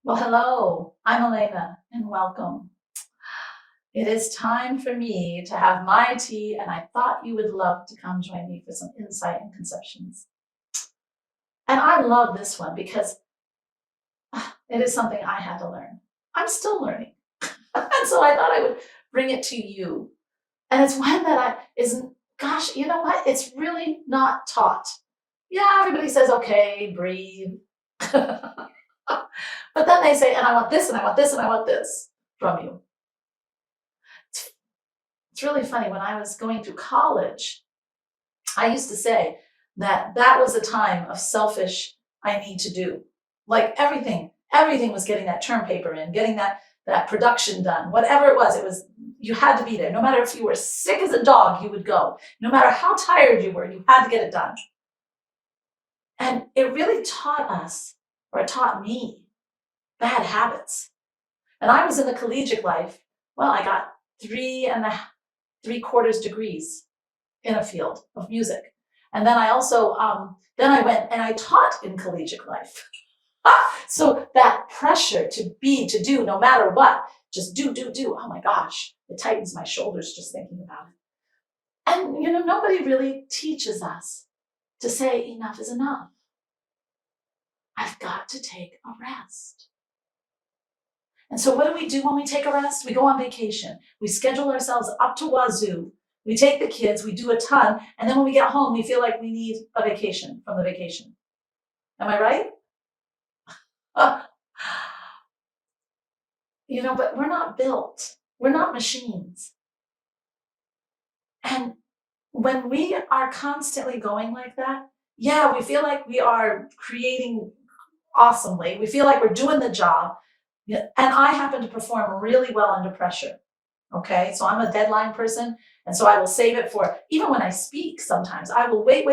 Well, hello, I'm Alena and welcome. It is time for me to have my tea, and I thought you would love to come join me for some insight and conceptions. And I love this one because it is something I had to learn. I'm still learning. And so I thought I would bring it to you. And it's one that isn't, gosh, you know what? It's really not taught. Yeah, everybody says, okay, breathe. But then they say, and I want this, and I want this, and I want this from you. It's really funny. When I was going through college, I used to say that that was a time of selfish, I need to do. Like everything was getting that term paper in, getting that production done, whatever it was, you had to be there. No matter if you were sick as a dog, you would go. No matter how tired you were, you had to get it done. And it really taught us, or it taught me, bad habits. And I was in the collegiate life. Well, I got 3 3/4 degrees in a field of music. And then I also, then I went and I taught in collegiate life. So that pressure to do, no matter what, just do. Oh my gosh, it tightens my shoulders just thinking about it. And, nobody really teaches us to say enough is enough. I've got to take a rest. And so what do we do when we take a rest? We go on vacation. We schedule ourselves up to wazoo. We take the kids, we do a ton, and then when we get home, we feel like we need a vacation from the vacation. Am I right? But we're not built. We're not machines. And when we are constantly going like that, yeah, we feel like we are creating awesomely. We feel like we're doing the job. Yeah, and I happen to perform really well under pressure. Okay, so I'm a deadline person. And so I will save it for, even when I speak sometimes, I will wait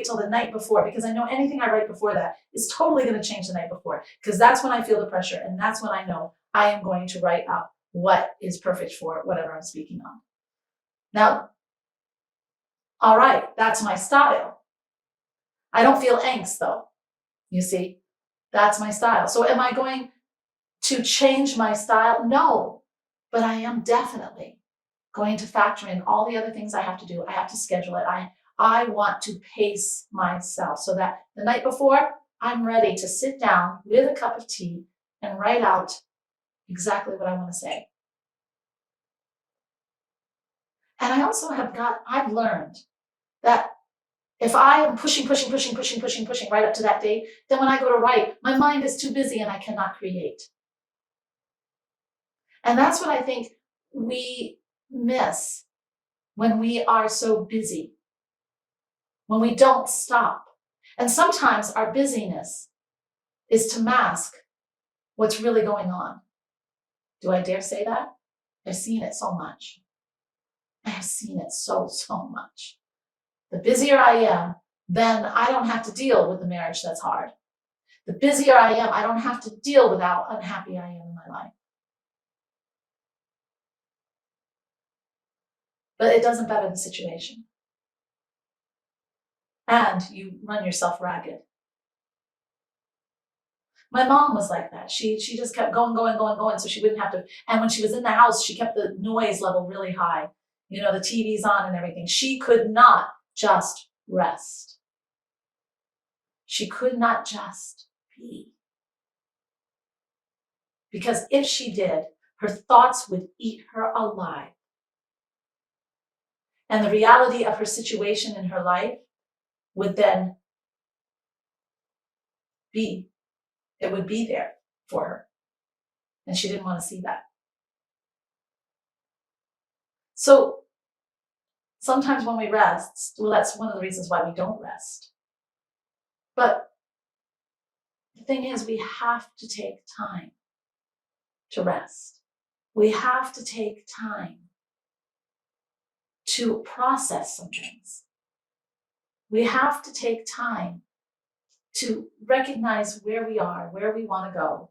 till the night before, because I know anything I write before that is totally going to change the night before, because that's when I feel the pressure. And that's when I know I am going to write up what is perfect for whatever I'm speaking on. Now, all right, that's my style. I don't feel angst though. You see, that's my style. So am I going to change my style? No, but I am definitely going to factor in all the other things I have to do. I have to schedule it. I want to pace myself so that the night before, I'm ready to sit down with a cup of tea and write out exactly what I want to say. And I also I've learned that if I am pushing right up to that date, then when I go to write, my mind is too busy and I cannot create. And that's what I think we miss when we are so busy, when we don't stop. And sometimes our busyness is to mask what's really going on. Do I dare say that? I've seen it so much. I have seen it so much. The busier I am, then I don't have to deal with the marriage that's hard. The busier I am, I don't have to deal with how unhappy I am in my life. But it doesn't better the situation. And you run yourself ragged. My mom was like that. She just kept going, so she wouldn't have to. And when she was in the house, she kept the noise level really high. The TV's on and everything. She could not just rest. She could not just be. Because if she did, her thoughts would eat her alive. And the reality of her situation in her life would then it would be there for her. And she didn't want to see that. So sometimes when we rest, well, that's one of the reasons why we don't rest. But the thing is, we have to take time to rest. We have to take time to process some things. We have to take time to recognize where we are, where we want to go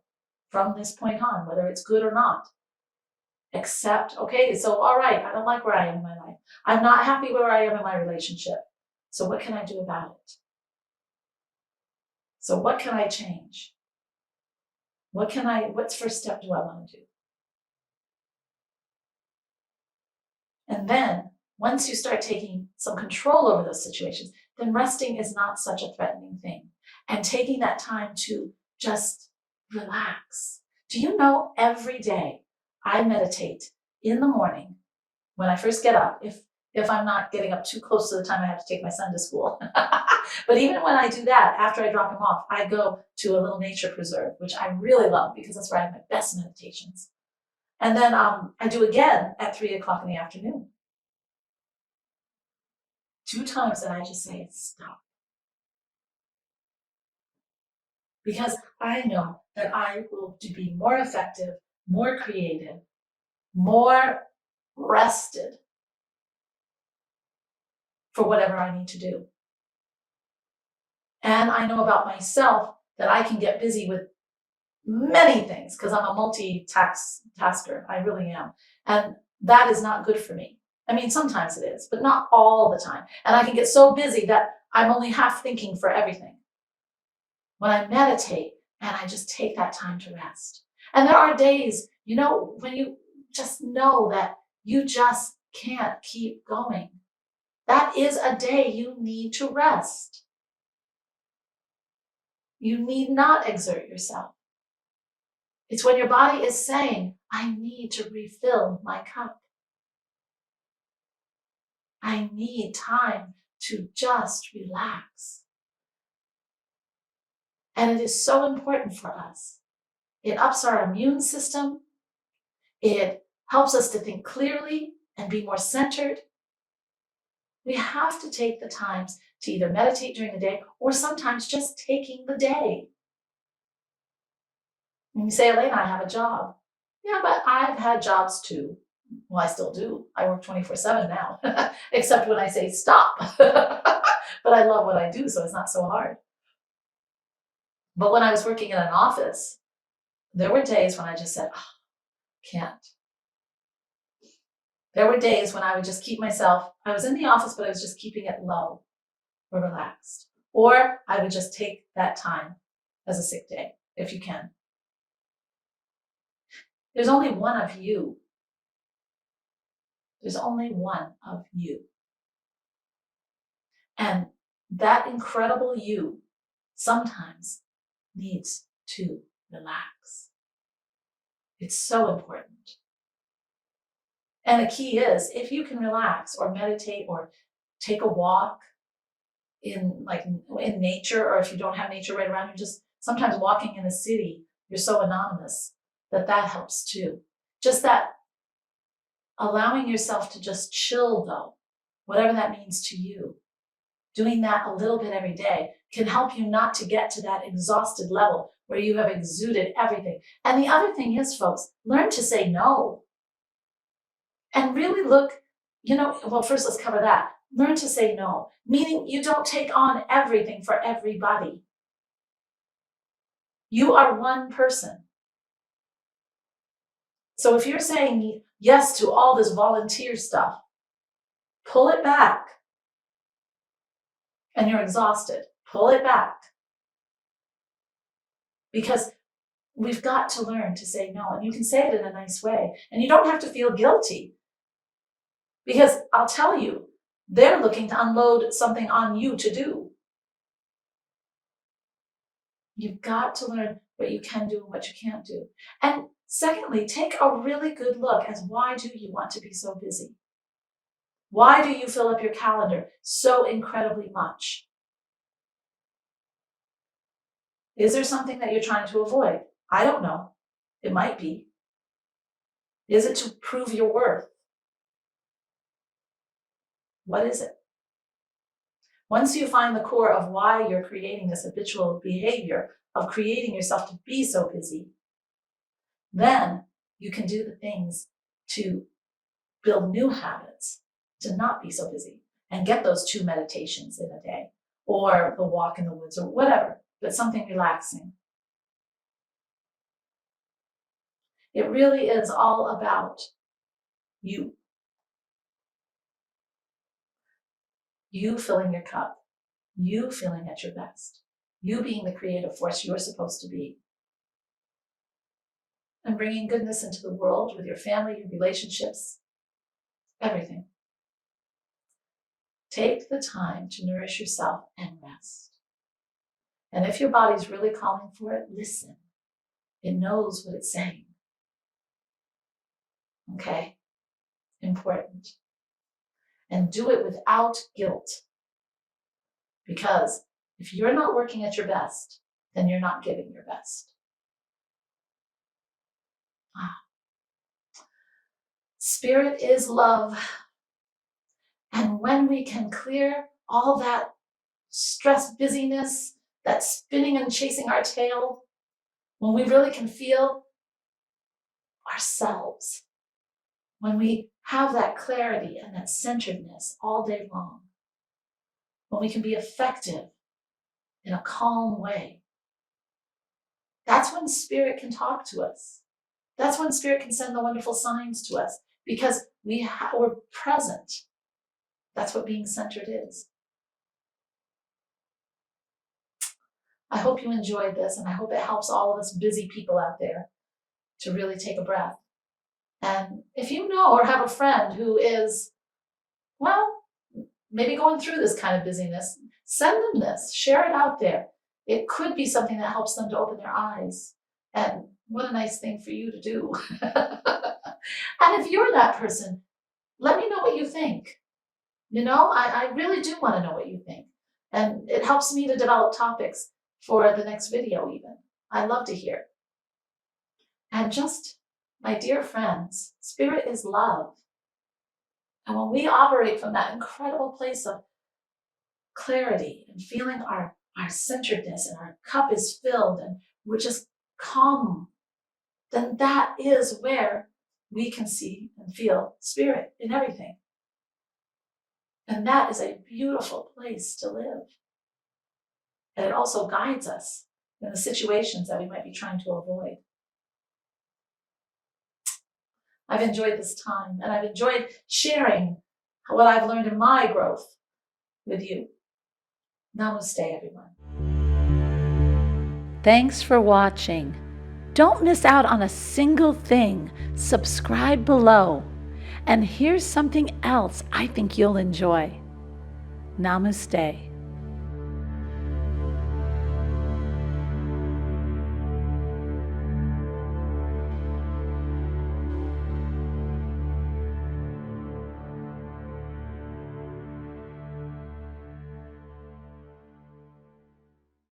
from this point on, whether it's good or not. Accept, okay, so all right, I don't like where I am in my life. I'm not happy where I am in my relationship. So what can I do about it? So what can I change? What's first step do I want to do? And then once you start taking some control over those situations, then resting is not such a threatening thing. And taking that time to just relax. Do you know every day I meditate in the morning when I first get up, if I'm not getting up too close to the time I have to take my son to school. But even when I do that, after I drop him off, I go to a little nature preserve, which I really love because that's where I have my best meditations. And then I do again at 3 o'clock in the afternoon. 2 times that I just say stop. Because I know that I will be more effective, more creative, more rested for whatever I need to do. And I know about myself that I can get busy with many things because I'm a multitasker. I really am. And that is not good for me. I mean, sometimes it is, but not all the time. And I can get so busy that I'm only half thinking for everything. When I meditate and I just take that time to rest. And there are days, when you just know that you just can't keep going. That is a day you need to rest. You need not exert yourself. It's when your body is saying, I need to refill my cup. I need time to just relax. And it is so important for us. It ups our immune system. It helps us to think clearly and be more centered. We have to take the times to either meditate during the day or sometimes just taking the day. And you say, Alena, I have a job. Yeah, but I've had jobs too. Well, I still do. I work 24/7 now, except when I say stop. But I love what I do, so it's not so hard. But when I was working in an office, there were days when I just said, oh, can't. There were days when I would just keep myself, I was in the office, but I was just keeping it low or relaxed. Or I would just take that time as a sick day, if you can. There's only one of you. There's only one of you. And that incredible you sometimes needs to relax. It's so important. And the key is, if you can relax or meditate or take a walk in nature, or if you don't have nature right around you, just sometimes walking in a city, you're so anonymous that helps too. Just that allowing yourself to just chill though, whatever that means to you. Doing that a little bit every day can help you not to get to that exhausted level where you have exuded everything. And the other thing is, folks, learn to say no. And really look, well, first let's cover that. Learn to say no, meaning you don't take on everything for everybody. You are one person. So if you're saying yes to all this volunteer stuff, pull it back. And you're exhausted, pull it back. Because we've got to learn to say no, and you can say it in a nice way. And you don't have to feel guilty. Because I'll tell you, they're looking to unload something on you to do. You've got to learn what you can do and what you can't do. And secondly, take a really good look at why do you want to be so busy? Why do you fill up your calendar so incredibly much? Is there something that you're trying to avoid? I don't know. It might be. Is it to prove your worth? What is it? Once you find the core of why you're creating this habitual behavior of creating yourself to be so busy, then you can do the things to build new habits to not be so busy and get those 2 meditations in a day or the walk in the woods or whatever, but something relaxing. It really is all about you. You filling your cup, you feeling at your best, you being the creative force you're supposed to be, and bringing goodness into the world with your family, your relationships, everything. Take the time to nourish yourself and rest. And if your body's really calling for it, listen. It knows what it's saying. Okay? Important. And do it without guilt. Because if you're not working at your best, then you're not giving your best. Spirit is love. And when we can clear all that stress, busyness, that spinning and chasing our tail, when we really can feel ourselves, when we have that clarity and that centeredness all day long, when we can be effective in a calm way, that's when Spirit can talk to us. That's when Spirit can send the wonderful signs to us, because we're present. That's what being centered is. I hope you enjoyed this, and I hope it helps all of us busy people out there to really take a breath. And if you know or have a friend who is, well, maybe going through this kind of busyness, send them this, share it out there. It could be something that helps them to open their eyes. And what a nice thing for you to do. And if you're that person, let me know what you think. You know, I really do want to know what you think. And it helps me to develop topics for the next video even. I love to hear. And just, my dear friends, Spirit is love. And when we operate from that incredible place of clarity and feeling our centeredness and our cup is filled and we're just calm, then that is where we can see and feel Spirit in everything. And that is a beautiful place to live. And it also guides us in the situations that we might be trying to avoid. I've enjoyed this time, and I've enjoyed sharing what I've learned in my growth with you. Namaste, everyone. Thanks for watching. Don't miss out on a single thing. Subscribe below. And here's something else I think you'll enjoy. Namaste.